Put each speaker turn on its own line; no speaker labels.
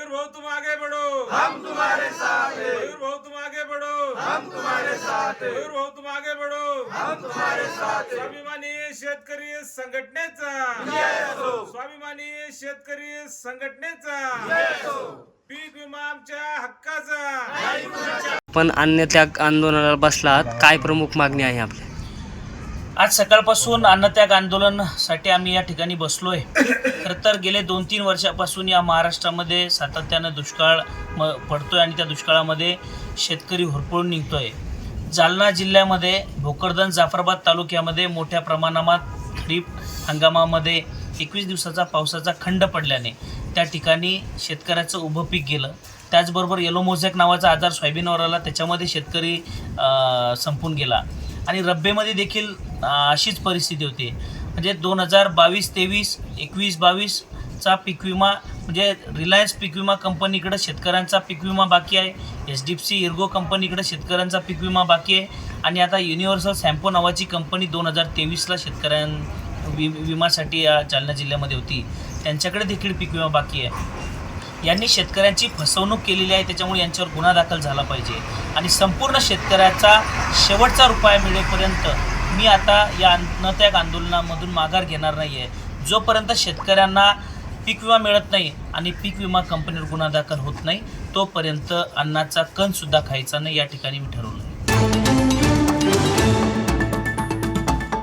मयूर भाऊ तुम आगे बढ़ो,
हम तुम्हारे साथ हैं,
मयूर भाऊ तुम आगे बढ़ो,
हम तुम्हारे साथ हैं,
मयूर भाऊ तुम आगे बढ़ो,
हम तुम्हारे साथ हैं।
स्वाभिमानी शेतकरी संघटनेचा,
जय हो,
स्वाभिमानी शेतकरी संघटनेचा,
जय हो.
पीक विमा आमच्या हक्काचा.
नाही कुणाच्या.
पण अन्नत्याग आंदोलनाला बसलात, काय प्रमुख मागणी आहे आपली?
आज सकाळपासून अन्नत्याग आंदोलनासाठी आम्ही या ठिकाणी बसलो आहे. खरं तर गेले 2-3 वर्षापासून या महाराष्ट्रामध्ये सातत्यानं दुष्काळ पडतो आहे आणि त्या दुष्काळामध्ये शेतकरी होरपळून निघतो आहे. जालना जिल्ह्यामध्ये भोकरदन जाफराबाद तालुक्यामध्ये मोठ्या प्रमाणात खरीप हंगामामध्ये 21 दिवसाचा पावसाचा खंड पडल्याने त्या ठिकाणी शेतकऱ्याचं उभं पीक गेलं. त्याचबरोबर येलो मोझॅक नावाचा आजार सोयाबीनवर आला, त्याच्यामध्ये शेतकरी संपून गेला. आणि रब्बेमध्ये देखील अशीच परिस्थिती होती. म्हणजे 2022-23, 21-22चा पीक विमा म्हणजे रिलायन्स पीक विमा कंपनीकडे शेतकऱ्यांचा पीक विमा बाकी आहे, SDFC इर्गो कंपनीकडे शेतकऱ्यांचा पीक विमा बाकी आहे आणि आता युनिव्हर्सल सॅम्पो नावाची कंपनी 2023ला विमासाठी या जालना जिल्ह्यामध्ये होती, त्यांच्याकडे देखील पीक विमा बाकी आहे. यांनी शेतकऱ्यांची फसवणूक केलेली आहे, त्याच्यामुळे यांच्यावर गुन्हा दाखल झाला पाहिजे आणि संपूर्ण शेतकऱ्याचा शेवटचा रुपया मिळेपर्यंत मी आता या अन्नत्याग आंदोलनामधून माघार घेणार नाही आहे. जोपर्यंत शेतकऱ्यांना पीक विमा मिळत नाही आणि पीक विमा कंपनीवर गुन्हा दाखल होत नाही तोपर्यंत अन्नाचा कणसुद्धा खायचा नाही, या ठिकाणी मी ठरवलं.